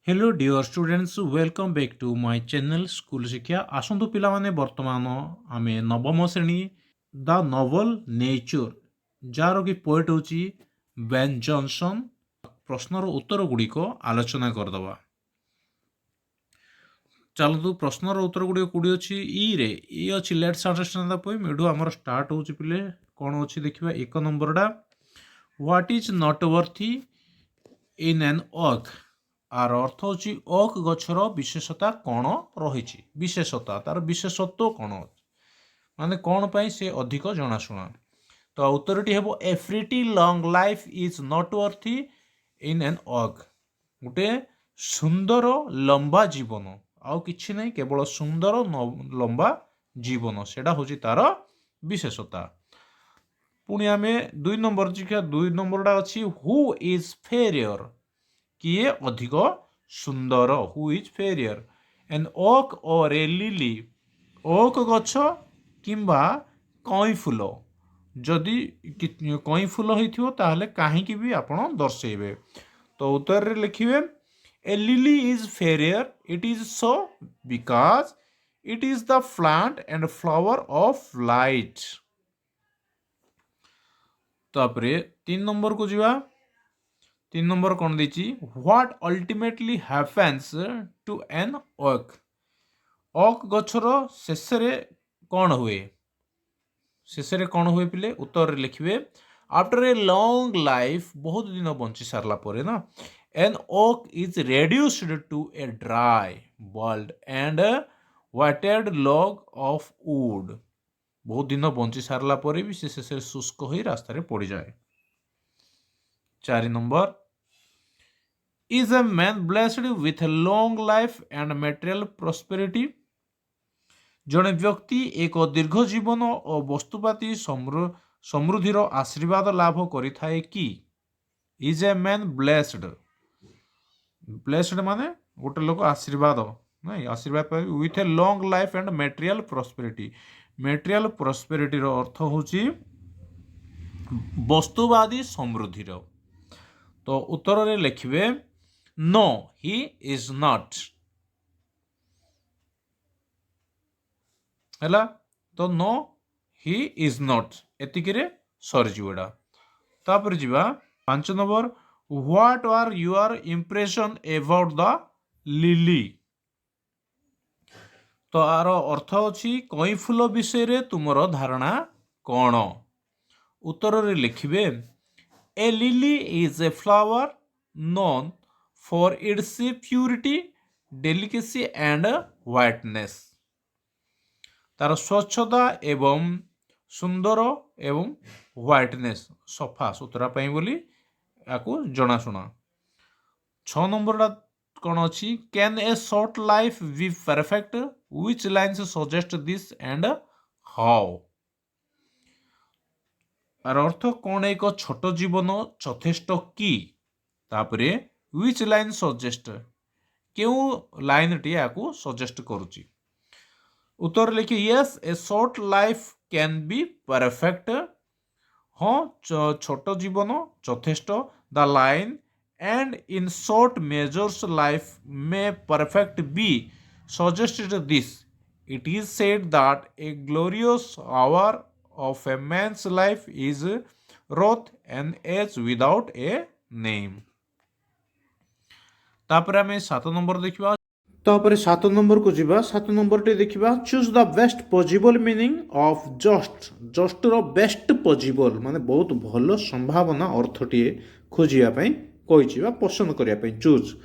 Hello dear students welcome back to my channel school शिक्षा आसंतु पिला माने वर्तमान आमे नवम श्रेणी द नोवेल नेचर जार कि पोएट होची बेन जॉनसन प्रश्नर उत्तर गुड़िक आलोचना करदबा। चलतु प्रश्नर उत्तर गुड़िक कौड़ी अच्छी रे ई अच्छी लेट्स अंडरस्टैंड द पोएम एडू आमर स्टार्ट होची पिले कौन अच्छी देखिबा एक नंबरटा what is not worthy in an oak आर अर्थ होची ओक गछर विशेषता कौन रही विशेषता तार विशेषत्व कौन माने कौन पाई से अधिक जनाशुना। तो उत्तरटी हेबो a pretty long life is not worthy in an oak गोटे सुंदर लंबा जीवन आउ किछि नहीं केवल सुंदर लंबा जीवन सेटा होची तार विशेषता। पुणी आमे दुई नंबर शिक्षा दुई नंबरटा अच्छी हु इज फेरियर किए अधिक सुंदर हु इज फेरियर एन ओक और ए लिली ओक गछ किंबा कई फूल जदि कई फूल होइथिबो ताहले काहींकि भी आपण दर्शेबे। तो उत्तर रे लिखिबे a lily is fairer it is so because it is the plant and flower of light. तापरे 3 नंबर को जीवा 3 नंबर कौन देची what ultimately happens to an oak oak गछर शेषरे कौन हुए शेषरे कौन हुए पिले उत्तर लिखिबे आफ्टर ए लॉन्ग लाइफ बहुत दिन बंची सारला परे ना an oak is reduced to a dry bald and wasted log of would बहुत दिन बंची सारला परे भी से शेषरे शुष्क होई रास्ता रे पड़ी जाए। 4 number is a man blessed with a long life and material prosperity जड़े व्यक्ति एक दीर्घ जीवन और वस्तुपाती समृद्धिर आशीर्वाद लाभ करिथाए कि is a man blessed blessed माने गोटे लोक आशीर्वाद नहीं आशीर्वाद with a long life and material prosperity material prosperity रो अर्थ होची वस्तुवादी समृद्धिर। तो उत्तर रे लिखिबे नो ही इज नॉट हैला तो नो ही इज नॉट एतिकी रे सरी जीवडा। तापर जीवा 5 नंबर what are your impression about the lily तो आर अर्थ अछि कई फूल विषय रे तुमरो धारणा कौन। उत्तर रे लिखिबे a lily is a flower known for its purity delicacy and whiteness तार स्वच्छता एवं सुंदर एवं व्हाइटनेस सफा सुतरा पाई बोली याकू जनाशुना। 6 नंबर कौन अच्छी can a short life be perfect which lines suggest this and how आर अर्थ कौन एक छोट जीवन यथेष्ट कि तापरे व्हिच लाइन सजेस्ट क्यों लाइन टी याकू सजेस्ट करूची। उत्तर लिखिए yes a short life can be perfect हाँ छोट जीवन यथेष्ट the line and in short measures life में perfect be suggested this it is said that a glorious hour of a man's life is wrought an age without a name। तापर हमें 7 number देखिबा तापर 7 number को जीवा 7 number टे देखिबा choose the best possible meaning of just just रो best possible माने बहुत भलो संभावना अर्थटी खोजिया पई कहिछि बा पसंद करिया पई चूज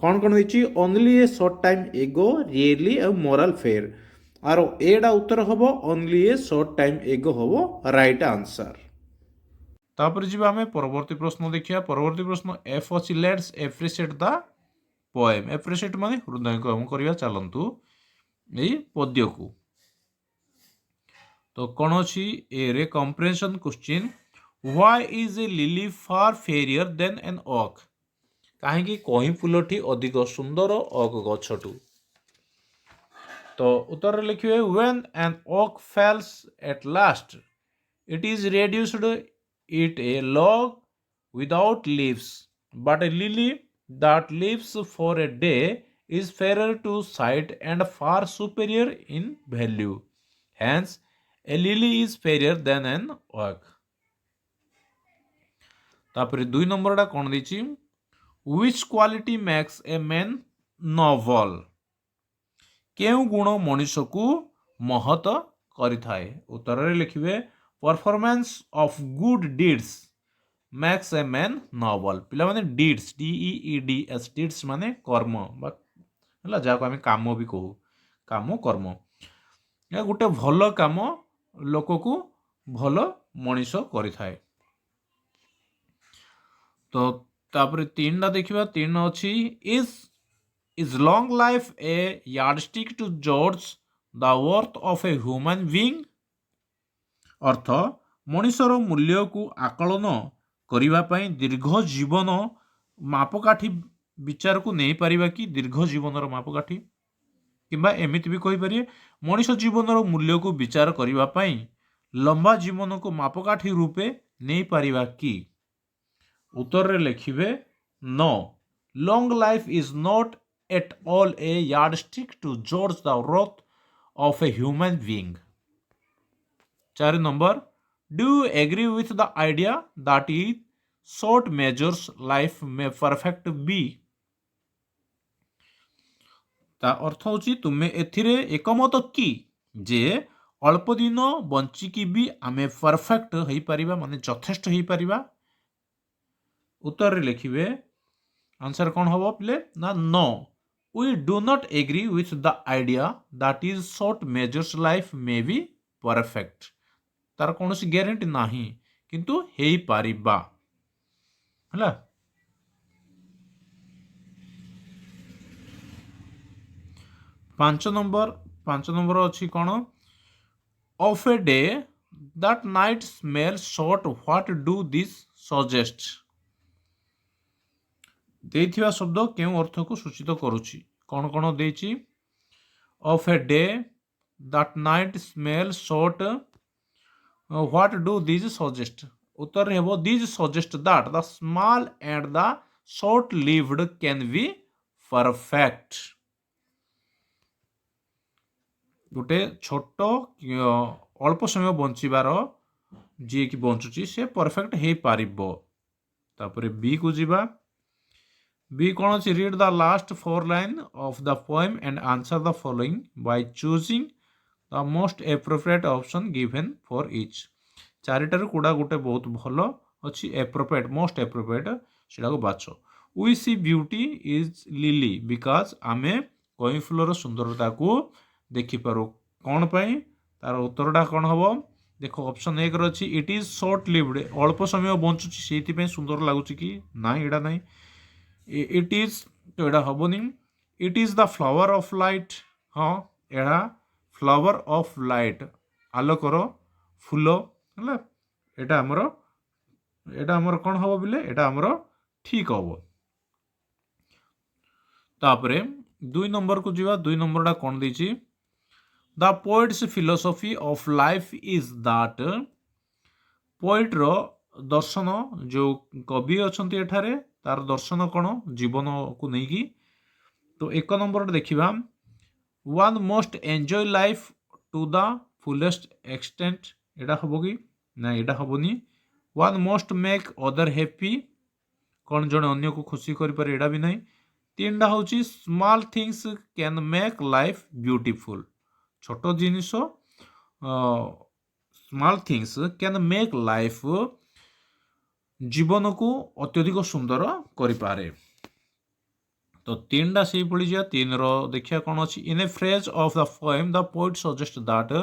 कौन कौन देछि ओनली ए शॉर्ट टाइम एगो रियली ए मोरल फेयर आरो एडा उत्तर हबो ओनली ए शॉर्ट टाइम एगो हबो राइट आंसर। तापर जीवा हमें परवर्ती प्रश्न देखिया परवर्ती प्रश्न एफ अछि let's appreciate the poem appreciate माने हृदय को हम करिया चलंतु एई पद्य को। तो कौन अछि ए रे comprehension question why is a lily far fairer than an oak कहीं कहीं फूलटी अधिक सुंदर ओक गछटू। तो उत्तर लिखिए when an oak falls at last it is reduced it a log without leaves but a lily that lives for a day is fairer to sight and far superior in value. Hence, a lily is fairer than an oak. ତାପରେ 2 ନମ୍ବରଟା କ'ଣ ଦେଇଛି? Which quality makes a man noble? କେଉଁ ଗୁଣ ମଣିଷକୁ ମହତ କରିଥାଏ? ଉତ୍ତରରେ ଲେଖିବେ performance of good deeds makes a man noble. ପିଲାମାନେ deeds DEEDS deeds ମାନେ କର୍ମ ବା ହେଲା ଯାହାକୁ ଆମେ କାମ ବି କହୁ, କାମ କର୍ମ। ଏହା ଗୋଟେ ଭଲ କାମ ଲୋକକୁ ଭଲ ମଣିଷ କରିଥାଏ। ତ ତାପରେ 3ଟା ଦେଖିବା। 3 ଅଛି is long life a yardstick to judge the worth of a human being? ଅର୍ଥ ମଣିଷର ମୂଲ୍ୟକୁ ଆକଳନ କରିବା ପାଇଁ ଦୀର୍ଘ ଜୀବନ ମାପକାଠି ବିଚାରକୁ ନେଇପାରିବା କି? ଦୀର୍ଘ ଜୀବନର ମାପକାଠି, କିମ୍ବା ଏମିତି ବି କହିପାରିବେ ମଣିଷ ଜୀବନର ମୂଲ୍ୟକୁ ବିଚାର କରିବା ପାଇଁ ଲମ୍ବା ଜୀବନକୁ ମାପକାଠି ରୂପେ ନେଇପାରିବା କି? ଉତ୍ତରରେ ଲେଖିବେ no. Long life is not at all a yardstick to judge the worth of a human being. 4 number, do you agree with the idea that is short measures life may perfect be? ତା ଅର୍ଥ ହେଉଛି ତୁମେ ଏଥିରେ ଏକମତ କି ଯେ ଅଳ୍ପ ଦିନ ବଞ୍ଚିକି ବି ଆମେ ପରଫେକ୍ଟ ହେଇପାରିବା, ମାନେ ଯଥେଷ୍ଟ ହେଇପାରିବା? ଉତ୍ତରରେ ଲେଖିବେ ଆନ୍ସର କ'ଣ ହବ ପିଲେ ନା no. We do not agree with the idea that is short measures life may be perfect. ତାର କୌଣସି ଗ୍ୟାରେଣ୍ଟି ନାହିଁ, କିନ୍ତୁ ହେଇପାରିବା ହେଲା। 5 ନମ୍ବର ଅଛି କ'ଣ? Of a day that night smells short, what do this suggest? ଦେଇଥିବା ଶବ୍ଦ କେଉଁ ଅର୍ଥକୁ ସୂଚିତ କରୁଛି? କ'ଣ କ'ଣ ଦେଇଛି? Of a day that night smells short, what do these suggest? ଉତ୍ତରରେ ହେବ these suggest that the small and the short lived can be perfect. ଗୋଟେ ଛୋଟ ଅଳ୍ପ ସମୟ ବଞ୍ଚିବାର ଯିଏକି ବଞ୍ଚୁଛି ସେ ପରଫେକ୍ଟ ହେଇପାରିବ। ତାପରେ ବି କୁ ଯିବା। ବି କ'ଣ ଅଛି? read the last 4 lines of the poem and answer the following by choosing the most appropriate option given for each. ଚାରିଟାରୁ କୋଉଟା ଗୋଟେ ବହୁତ ଭଲ ଅଛି appropriate, most appropriate, ସେଟାକୁ ବାଛ। we see beauty is lily because ଆମେ କଇଁ ଫୁଲର ସୁନ୍ଦରତାକୁ ଦେଖିପାରୁ। କ'ଣ ପାଇଁ? ତାର ଉତ୍ତରଟା କ'ଣ ହବ? ଦେଖ ଅପସନ୍ 1 ରେ ଅଛି ଇଟ୍ ଇଜ୍ ସର୍ଟ ଲିଭ୍ଡ, ଅଳ୍ପ ସମୟ ବଞ୍ଚୁଛି ସେଇଥିପାଇଁ ସୁନ୍ଦର ଲାଗୁଛି କି? ନାଇଁ, ଏଇଟା ନାହିଁ। ଇଟ୍ ଇଜ୍, ତ ଏଇଟା ହବନି। It is the flower of light, ହଁ ଏଇଟା ଫ୍ଲାୱାର ଅଫ୍ ଲାଇଟ୍, ଆଲୋକର ଫୁଲ ହେଲା। ଏଇଟା ଆମର କ'ଣ ହବ ବୋଲେ ଏଇଟା ଆମର ଠିକ୍ ହବ। ତାପରେ 2 ନମ୍ବରକୁ ଯିବା। 2 ନମ୍ବରଟା କ'ଣ ଦେଇଛି? The poet's philosophy of life is that, ପୋଏଟ୍ର ଦର୍ଶନ, ଯେଉଁ କବି ଅଛନ୍ତି ଏଠାରେ ତାର ଦର୍ଶନ କ'ଣ? ଜୀବନକୁ ନେଇକି। ତ 1 ନମ୍ବରଟା ଦେଖିବା one must enjoy life to the fullest extent, ଏଇଟା ହବ କି? ନା ଏଇଟା ହବନି। one must make other happy, କ'ଣ ଜଣେ ଅନ୍ୟକୁ ଖୁସି କରିପାରେ? ଏଇଟା ବି ନାହିଁ। 3ଟା ହେଉଛି small things can make life beautiful, ଛୋଟ ଜିନିଷ small things can make life, ଜୀବନକୁ ଅତ୍ୟଧିକ ସୁନ୍ଦର କରିପାରେ। ତ 3ଟା ସେଇଭଳି ଯିବା। 3ର ଦେଖିବା କ'ଣ ଅଛି? In a phrase of the poem the poet suggest that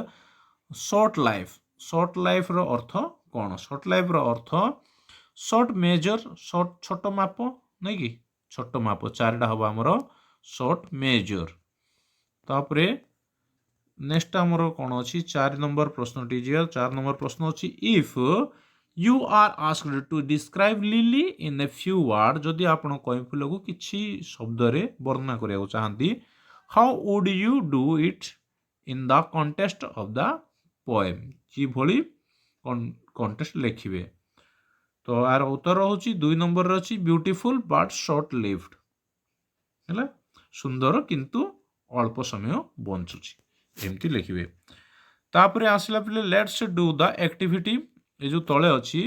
short life, short ଲାଇଫ୍ର ଅର୍ଥ କ'ଣ? ସର୍ଟ ଲାଇଫ୍ର ଅର୍ଥ ସର୍ଟ ମେଜର, ଛୋଟ ମାପ, ନାଇଁ କି? ଛୋଟ ମାପ। 4ଟା ହବ ଆମର ସର୍ଟ ମେଜର। ତାପରେ ନେକ୍ସଟ ଆମର କ'ଣ ଅଛି? 4 ନମ୍ବର ପ୍ରଶ୍ନଟି ଯିବା। 4 ନମ୍ବର ପ୍ରଶ୍ନ ଅଛି if you are asked to describe lily in a few word, ଯଦି ଆପଣ କଇଁ ଫୁଲକୁ କିଛି ଶବ୍ଦରେ ବର୍ଣ୍ଣନା କରିବାକୁ ଚାହାନ୍ତି, how would you do it in the context of the poem, କିଭଳି କଣ୍ଟେକ୍ସଟ ଲେଖିବେ? तो यार उत्तर होची 2 नंबर रे अछि ब्यूटीफुल बट शॉर्ट लिव्ड हैला सुंदर किंतु अल्प समय बंचुची एमती लिखिबे। तापरे आसला पिले लेट्स डू द एक्टिविटी ए जो तळे अछि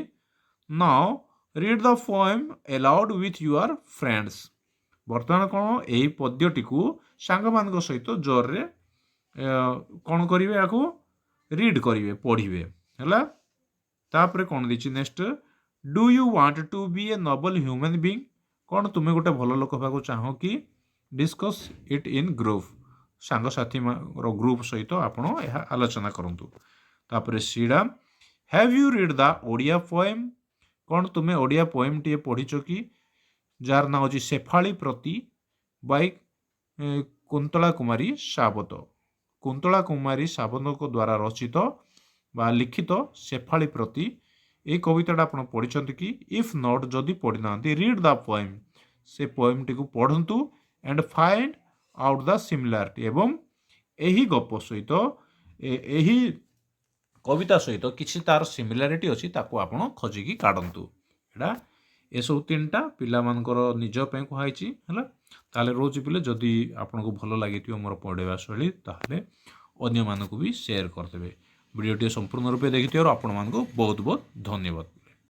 now read the poem allowed with your friends. बर्तमान कौन यही पद्यटी को सांग मान सहित जोर रे कौन करिवे याको रीड करिवे पढ़िवे हैला। तापरे कौन दिछि next do you want to be a noble human being कौन तुम्हें गोटे भल लोक होबाको चाहो कि डिस्कस इट इन ग्रुप सांग साथी रो ग्रुप सहित आपण यह आलोचना करंतु। तापरे सीडा have you read the Odia poem कौन तुम्हें ओडिया पोएम टी पढ़िछ कि जार ना होची शेफाली प्रति बाई कुंतला कुमारी सावत। कुंतला कुमारी सावत द्वारा रचित बा लिखित शेफाली प्रति ये कविताटा आप पढ़ी कि इफ नॉट जदि पढ़ी ना रीड द पोएम से पोएम टी को पढ़ंतु and find out the similarity एवं यही गप सहित यही कविता सहित किसी तार सिमिलारिटी अच्छी ताको आपण खोजिकी काढंतु। एटा ए सब तीनटा पिला मानकर निज पे कहैछि हैला ताले रोज पिले जदि आपनको भल लागिथियो मोर पढेबा शैली ताले अन्य मानको भी शेयर करदेबे। वीडियोटी संपूर्ण रूपे देखिथिबारु आपण मानको बहुत बहुत धन्यवाद।